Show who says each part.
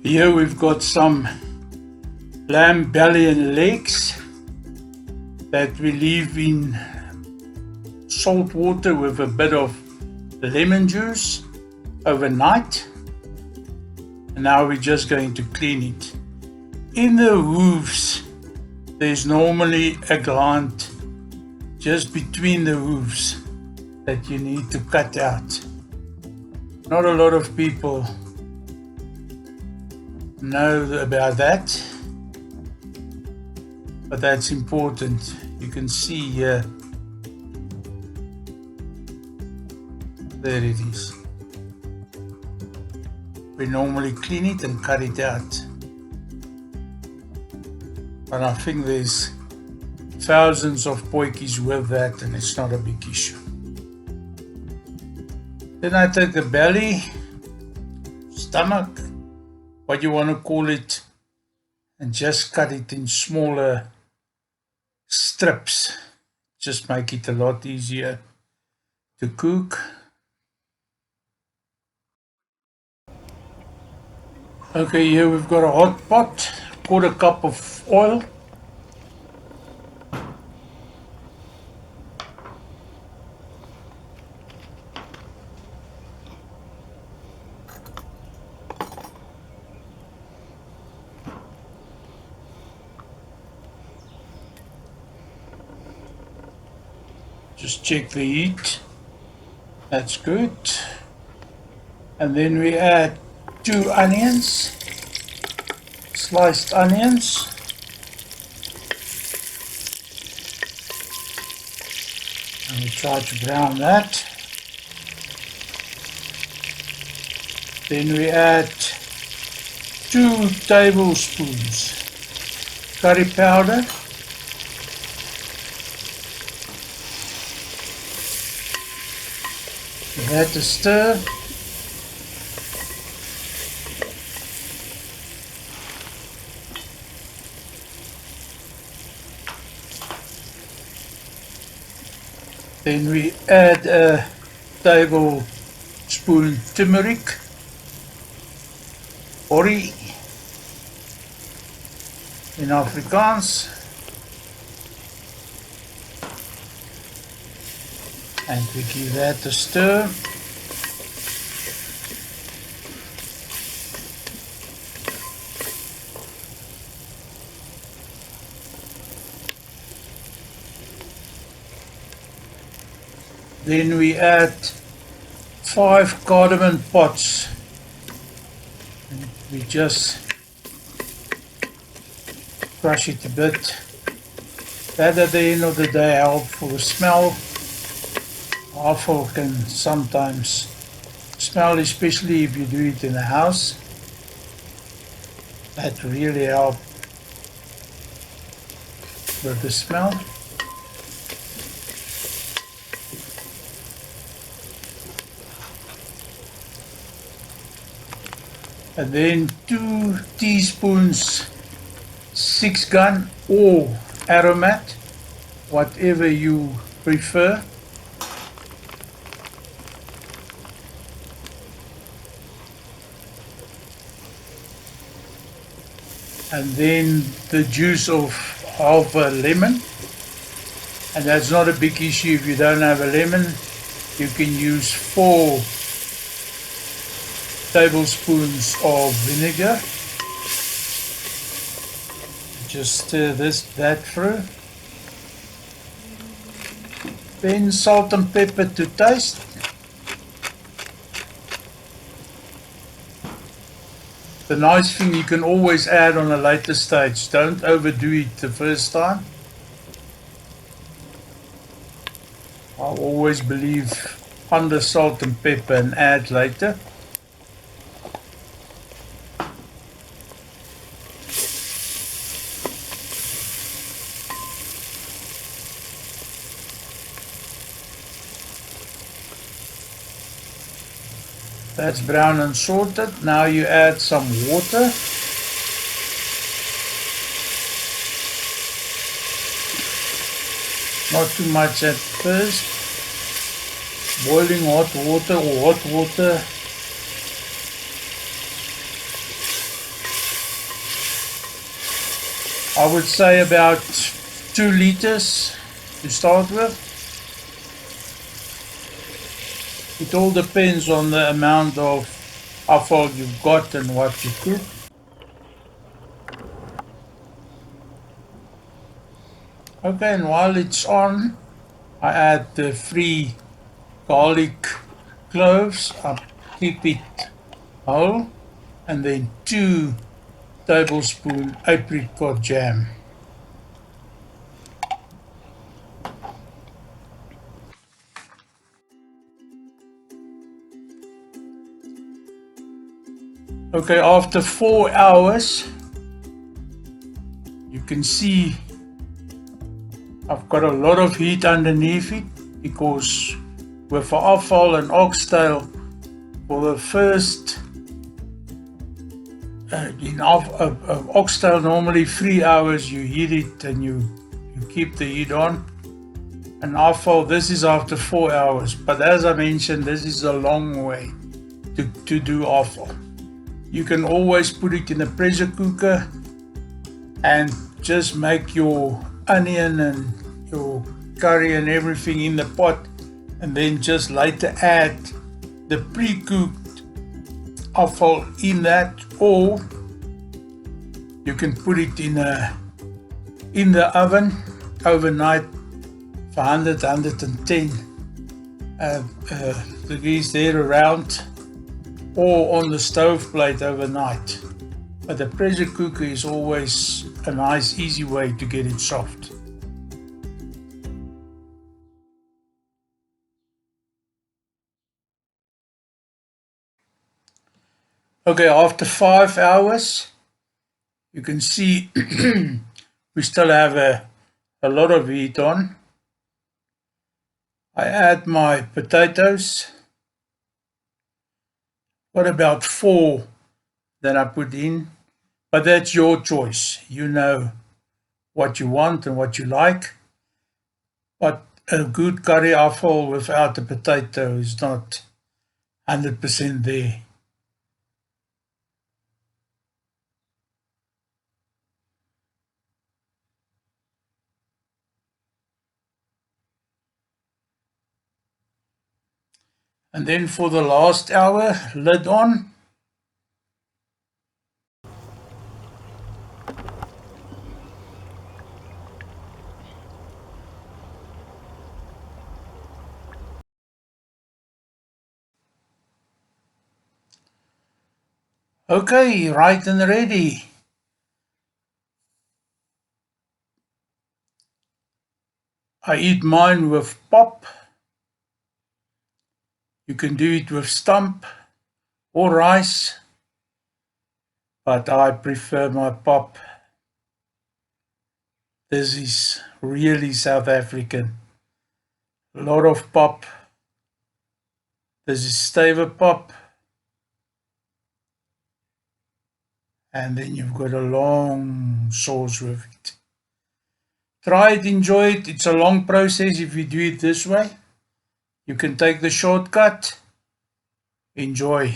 Speaker 1: Here we've got some lamb belly and legs that we leave in salt water with a bit of lemon juice overnight. And now we're just going to clean it. In the hooves, there's normally a gland just between the hooves that you need to cut out. Not a lot of people know about that, but that's important. You can see here, there it is. We normally clean it and cut it out, but I think there's thousands of potjies with that and it's not a big issue. Then I take the belly, stomach, what you want to call it, and just cut it in smaller strips. Just make it a lot easier to cook. Okay, here we've got a hot pot, 1/4 cup of oil. Just check the heat, that's good. And then we add 2 onions, sliced onions. And we try to brown that. Then we add 2 tablespoons curry powder. Give that a stir. Then we add a tablespoon turmeric, ori in Afrikaans, and we give that a stir. Then we add 5 cardamom pods. And we just crush it a bit. That at the end of the day helps for the smell. Afval can sometimes smell, especially if you do it in a house. That really helps with the smell. And then 2 teaspoons 6-gun or aromat, whatever you prefer. And then the juice of half a lemon. And that's not a big issue if you don't have a lemon. You can use 4 tablespoons of vinegar. Just stir that through. Then salt and pepper to taste. The nice thing, you can always add on a later stage. Don't overdo it the first time. I always believe under salt and pepper and add later. That's brown and sorted. Now you add some water. Not too much at first. Boiling hot water or hot water. I would say about 2 liters to start with. It all depends on the amount of afval you've got and what you cook. Okay, and while it's on, I add the 3 garlic cloves. I keep it whole, and then 2 tablespoons apricot jam. Okay, after 4 hours, you can see I've got a lot of heat underneath it, because with afval and oxtail, for the first in oxtail normally 3 hours you heat it and you keep the heat on. And afval, this is after 4 hours, but as I mentioned, this is a long way to do afval. You can always put it in a pressure cooker and just make your onion and your curry and everything in the pot, and then just later add the pre-cooked afval in that, or you can put it in the oven overnight for 110 degrees there around, or on the stove plate overnight. But the pressure cooker is always a nice easy way to get it soft. Okay, after 5 hours, you can see we still have a lot of heat on. I add my potatoes. What about 4 that I put in? But that's your choice. You know what you want and what you like. But a good curry afval without a potato is not 100% there. And then for the last hour, lid on. Okay, right and ready. I eat mine with pop. You can do it with stump or rice, but I prefer my pop. This is really South African. A lot of pop. This is stewed pop. And then you've got a long sauce with it. Try it, enjoy it. It's a long process if you do it this way. You can take the shortcut. Enjoy.